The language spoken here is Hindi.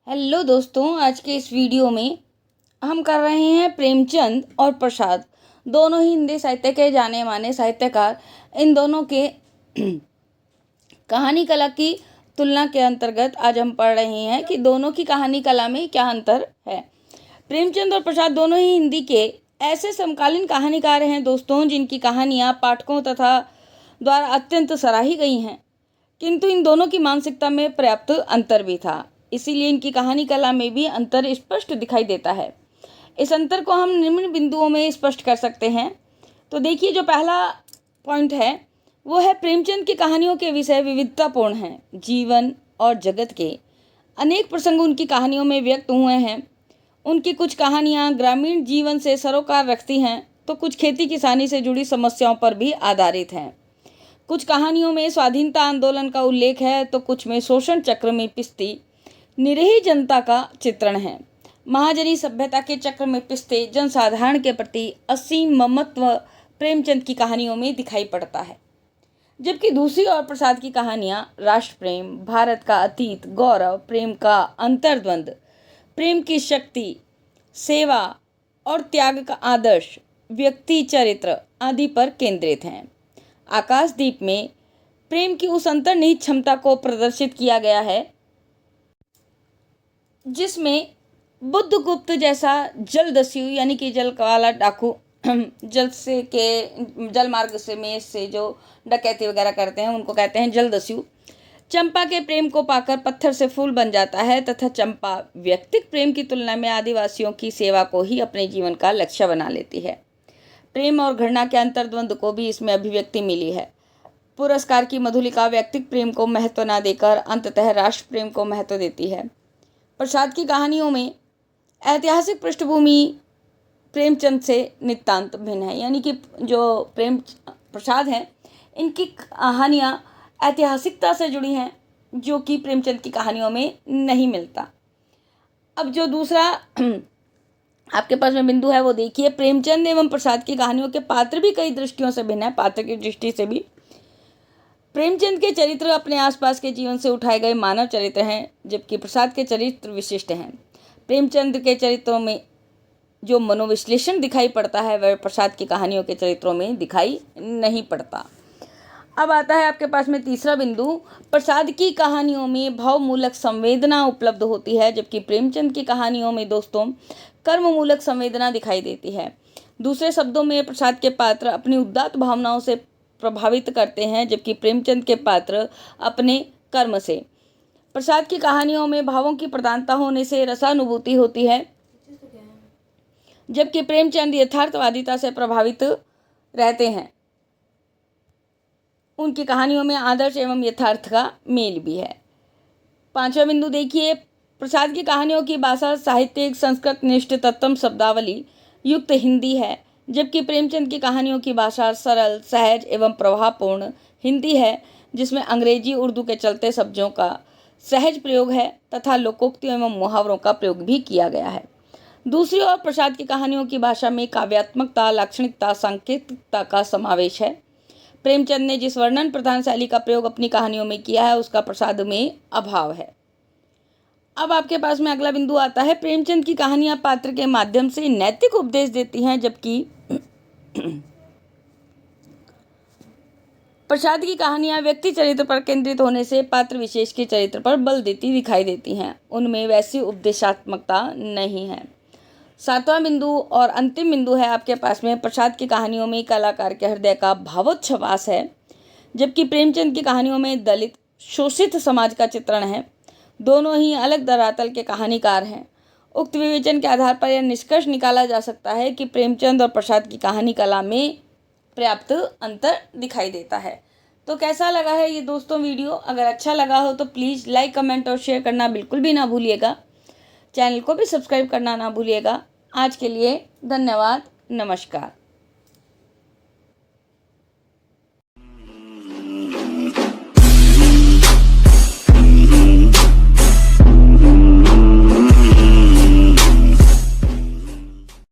हेलो दोस्तों, आज के इस वीडियो में हम कर रहे हैं प्रेमचंद और प्रसाद, दोनों ही हिंदी साहित्य के जाने माने साहित्यकार। इन दोनों के कहानी कला की तुलना के अंतर्गत आज हम पढ़ रहे हैं कि दोनों की कहानी कला में क्या अंतर है। प्रेमचंद और प्रसाद दोनों ही हिंदी के ऐसे समकालीन कहानीकार हैं दोस्तों, जिनकी कहानियाँ पाठकों तथा द्वारा अत्यंत सराही गई हैं, किंतु इन दोनों की मानसिकता में पर्याप्त अंतर भी था। इसीलिए इनकी कहानी कला में भी अंतर स्पष्ट दिखाई देता है। इस अंतर को हम निम्न बिंदुओं में स्पष्ट कर सकते हैं। तो देखिए, जो पहला पॉइंट है वो है प्रेमचंद की कहानियों के विषय विविधतापूर्ण हैं। जीवन और जगत के अनेक प्रसंग उनकी कहानियों में व्यक्त हुए हैं। उनकी कुछ कहानियाँ ग्रामीण जीवन से सरोकार रखती हैं, तो कुछ खेती किसानी से जुड़ी समस्याओं पर भी आधारित हैं। कुछ कहानियों में स्वाधीनता आंदोलन का उल्लेख है, तो कुछ में शोषण चक्र में पिसती निरीह जनता का चित्रण है। महाजनी सभ्यता के चक्र में पिसते जनसाधारण के प्रति असीम ममत्व प्रेमचंद की कहानियों में दिखाई पड़ता है, जबकि दूसरी ओर प्रसाद की कहानियाँ राष्ट्र प्रेम, भारत का अतीत, गौरव, प्रेम का अंतर्द्वंद, प्रेम की शक्ति, सेवा और त्याग का आदर्श, व्यक्ति चरित्र आदि पर केंद्रित हैं। आकाशदीप में प्रेम की उस अंतर्निहित क्षमता को प्रदर्शित किया गया है जिसमें बुद्धगुप्त जैसा जलदस्यु यानी कि जल वाला डाकू जल मार्ग से जो डकैती वगैरह करते हैं उनको कहते हैं जलदस्यु, चंपा के प्रेम को पाकर पत्थर से फूल बन जाता है तथा चंपा व्यक्तिक प्रेम की तुलना में आदिवासियों की सेवा को ही अपने जीवन का लक्ष्य बना लेती है। प्रेम और घृणा के अंतर्द्वंद को भी इसमें अभिव्यक्ति मिली है। पुरस्कार की मधुलिका व्यक्तिक प्रेम को महत्व न देकर अंततः राष्ट्र प्रेम को महत्व देती है। प्रसाद की कहानियों में ऐतिहासिक पृष्ठभूमि प्रेमचंद से नितांत भिन्न है, यानी कि जो प्रसाद हैं इनकी कहानियाँ ऐतिहासिकता से जुड़ी हैं, जो कि प्रेमचंद की कहानियों में नहीं मिलता। अब जो दूसरा आपके पास में बिंदु है वो देखिए, प्रेमचंद एवं प्रसाद की कहानियों के पात्र भी कई दृष्टियों से भिन्न है। पात्र की दृष्टि से भी प्रेमचंद के चरित्र अपने आसपास के जीवन से उठाए गए मानव चरित्र हैं, जबकि प्रसाद के चरित्र विशिष्ट हैं। प्रेमचंद के चरित्रों में जो मनोविश्लेषण दिखाई पड़ता है वह प्रसाद की कहानियों के चरित्रों में दिखाई नहीं पड़ता। अब आता है आपके पास में तीसरा बिंदु, प्रसाद की कहानियों में भावमूलक संवेदना उपलब्ध होती है, जबकि प्रेमचंद की कहानियों में दोस्तों कर्ममूलक संवेदना दिखाई देती है। दूसरे शब्दों में प्रसाद के पात्र अपनी उदात्त भावनाओं से प्रभावित करते हैं, जबकि प्रेमचंद के पात्र अपने कर्म से। प्रसाद की कहानियों में भावों की प्रधानता होने से रसानुभूति होती है, जबकि प्रेमचंद यथार्थवादिता से प्रभावित रहते हैं। उनकी कहानियों में आदर्श एवं यथार्थ का मेल भी है। पांचवा बिंदु देखिए, प्रसाद की कहानियों की भाषा साहित्यिक संस्कृत निष्ठ तत्तम शब्दावली युक्त हिंदी है, जबकि प्रेमचंद की कहानियों की भाषा सरल, सहज एवं प्रभावपूर्ण हिंदी है, जिसमें अंग्रेजी उर्दू के चलते शब्दों का सहज प्रयोग है तथा लोकोक्तियों एवं मुहावरों का प्रयोग भी किया गया है। दूसरी ओर प्रसाद की कहानियों की भाषा में काव्यात्मकता, लाक्षणिकता, सांकेतिकता का समावेश है। प्रेमचंद ने जिस वर्णन प्रधान शैली का प्रयोग अपनी कहानियों में किया है उसका प्रसाद में अभाव है। अब आपके पास में अगला बिंदु आता है, प्रेमचंद की कहानियां पात्र के माध्यम से नैतिक उपदेश देती हैं, जबकि प्रसाद की कहानियां व्यक्ति चरित्र पर केंद्रित होने से पात्र विशेष के चरित्र पर बल देती दिखाई देती हैं। उनमें वैसी उपदेशात्मकता नहीं है। सातवां बिंदु और अंतिम बिंदु है आपके पास में, प्रसाद की कहानियों में कलाकार के हृदय का भावोच्छ्वास है, जबकि प्रेमचंद की कहानियों में दलित शोषित समाज का चित्रण है। दोनों ही अलग धरातल के कहानीकार हैं। उक्त विवेचन के आधार पर यह निष्कर्ष निकाला जा सकता है कि प्रेमचंद और प्रसाद की कहानी कला में पर्याप्त अंतर दिखाई देता है। तो कैसा लगा है ये दोस्तों वीडियो? अगर अच्छा लगा हो तो प्लीज़ लाइक, कमेंट और शेयर करना बिल्कुल भी ना भूलिएगा। चैनल को भी सब्सक्राइब करना ना भूलिएगा। आज के लिए धन्यवाद, नमस्कार।